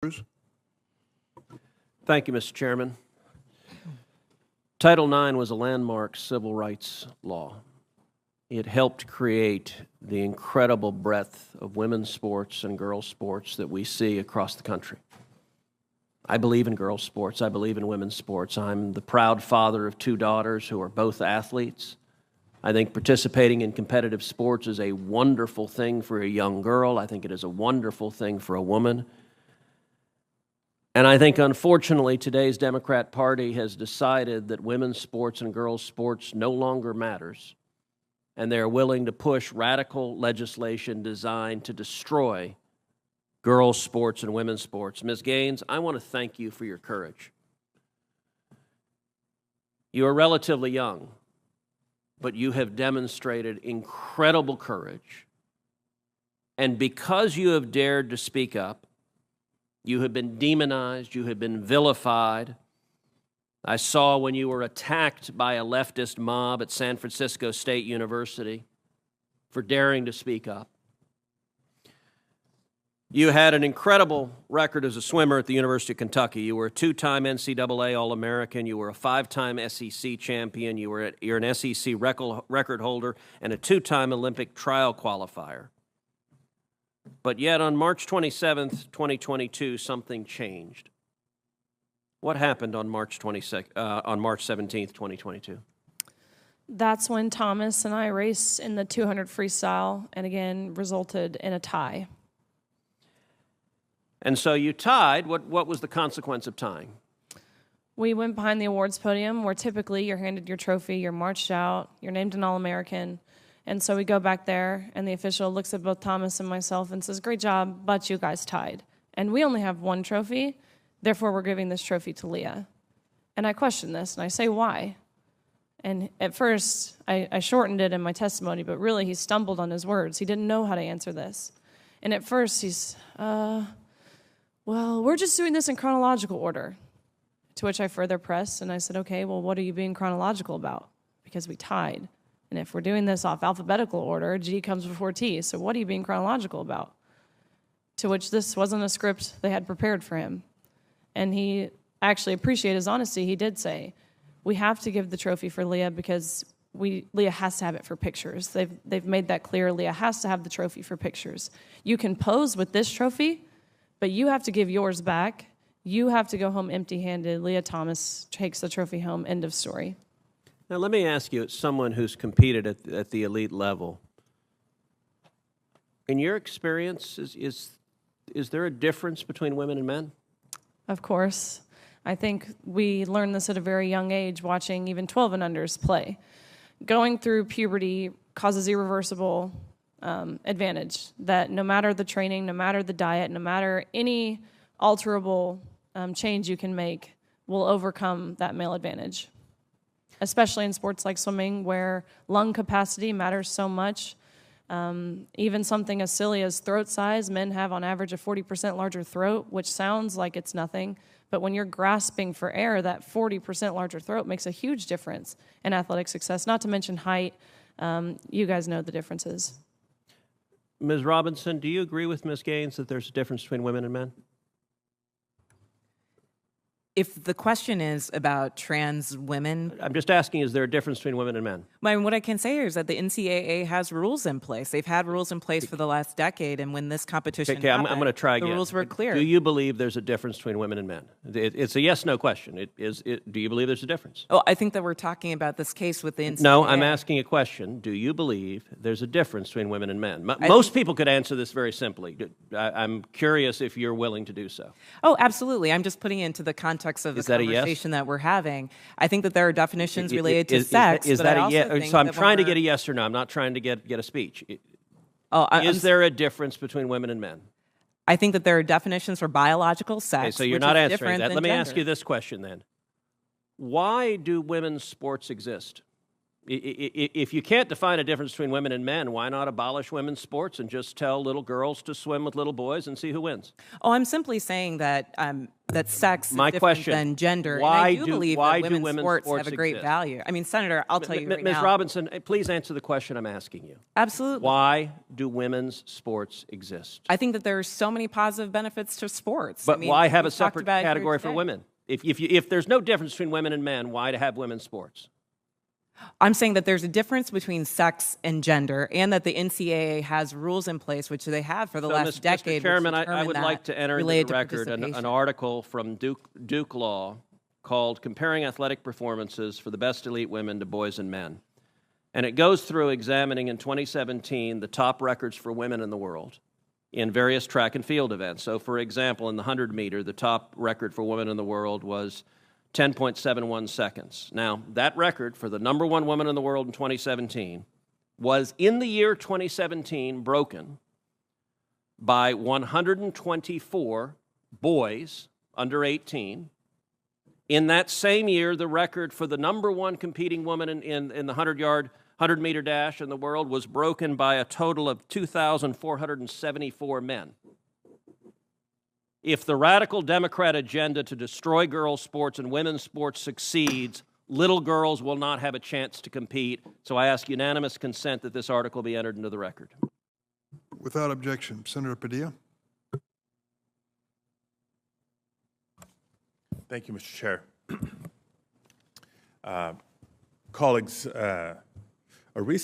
Cruz. Thank you, Mr. Chairman. Title IX was a landmark civil rights law. It helped create the incredible breadth of women's sports and girls' sports that we see across the country. I believe in girls' sports. I believe in women's sports. I'm the proud father of two daughters who are both athletes. I think participating in competitive sports is a wonderful thing for a young girl. I think it is a wonderful thing for a woman. And I think, unfortunately, today's Democrat Party has decided that women's sports and girls' sports no longer matters, and they're willing to push radical legislation designed to destroy girls' sports and women's sports. Ms. Gaines, I want to thank you for your courage. You are relatively young, but you have demonstrated incredible courage. And because you have dared to speak up, you have been demonized, you have been vilified. I saw when you were attacked by a leftist mob at San Francisco State University for daring to speak up. You had an incredible record as a swimmer at the University of Kentucky. You were a two-time NCAA All-American. You were a five-time SEC champion. You're an SEC record holder and a two-time Olympic trial qualifier. But yet on March 27th, 2022, something changed. What happened on March 17th, 2022? That's when Thomas and I raced in the 200 freestyle and again resulted in a tie. And so you tied. What was the consequence of tying? We went behind the awards podium where typically you're handed your trophy, you're marched out, you're named an All-American. And so we go back there, and the official looks at both Thomas and myself and says, "Great job, but you guys tied. And we only have one trophy, therefore we're giving this trophy to Leah." And I question this, and I say, "Why?" And at first, I shortened it in my testimony, but really he stumbled on his words. He didn't know how to answer this. And at first he's, well, we're just doing this in chronological order. To which I further pressed, and I said, "Okay, well, what are you being chronological about? Because we tied. And if we're doing this off alphabetical order, G comes before T, so what are you being chronological about?" To which this wasn't a script they had prepared for him. And he actually appreciated his honesty. He did say, "We have to give the trophy for Leah because Leah has to have it for pictures." They've made that clear. Leah has to have the trophy for pictures. You can pose with this trophy, but you have to give yours back. You have to go home empty-handed. Leah Thomas takes the trophy home, end of story. Now, let me ask you, as someone who's competed at the elite level, in your experience, is there a difference between women and men? Of course. I think we learned this at a very young age, watching even 12 and unders play. Going through puberty causes irreversible advantage, that no matter the training, no matter the diet, no matter any alterable change you can make, will overcome that male advantage. Especially in sports like swimming, where lung capacity matters so much. Even something as silly as throat size, men have on average a 40% larger throat, which sounds like it's nothing, but when you're grasping for air, that 40% larger throat makes a huge difference in athletic success, not to mention height. You guys know the differences. Ms. Robinson, do you agree with Ms. Gaines that there's a difference between women and men? If the question is about trans women, I'm just asking, is there a difference between women and men? what I can say is that the NCAA has rules in place. They've had rules in place for the last decade, and when this competition I'm happened, going to try again. the rules were clear. Do you believe there's a difference between women and men? It's a yes/no question. Do you believe there's a difference? Oh, I think that we're talking about this case with the NCAA. No, I'm asking a question. Do you believe there's a difference between women and men? Most people could answer this very simply. I'm curious if you're willing to do so. Oh, absolutely. I'm just putting it into the context of the conversation that we're having. I think that there are definitions related to sex. Is but that I a also yes? think So I'm that trying to get a yes or no. I'm not trying to get a speech. Is there a difference between women and men? I think that there are definitions for biological sex. Okay, so you're which not is answering different that. than Let me gender. ask you this question then. Why do women's sports exist? If you can't define a difference between women and men, why not abolish women's sports and just tell little girls to swim with little boys and see who wins? Oh, I'm simply saying that that sex is My different question, than gender. why and I do believe that women's sports have a great exist? value. I mean, Senator, I'll tell you right Ms. now. Robinson, please answer the question I'm asking you. Absolutely. Why do women's sports exist? I think that there are so many positive benefits to sports. But I mean, why have a we've talked separate about it here category for today. women? If there's no difference between women and men, why to have women's sports? I'm saying that there's a difference between sex and gender, and that the NCAA has rules in place, which they have for the last decade. Mr. Chairman, which I would determine like that to enter into related the to record an participation. article from Duke Law called Comparing Athletic Performances for the Best Elite Women to Boys and Men. And it goes through examining in 2017 the top records for women in the world in various track and field events. So, for example, in the 100 meter, the top record for women in the world was 10.71 seconds. Now, that record for the number one woman in the world in 2017 was, in the year 2017, broken by 124 boys under 18. In that same year, the record for the number one competing woman in the 100-meter dash in the world was broken by a total of 2,474 men. If the radical Democrat agenda to destroy girls' sports and women's sports succeeds, little girls will not have a chance to compete. So I ask unanimous consent that this article be entered into the record. Without objection. Senator Padilla. Thank you, Mr. Chair. Colleagues, a recent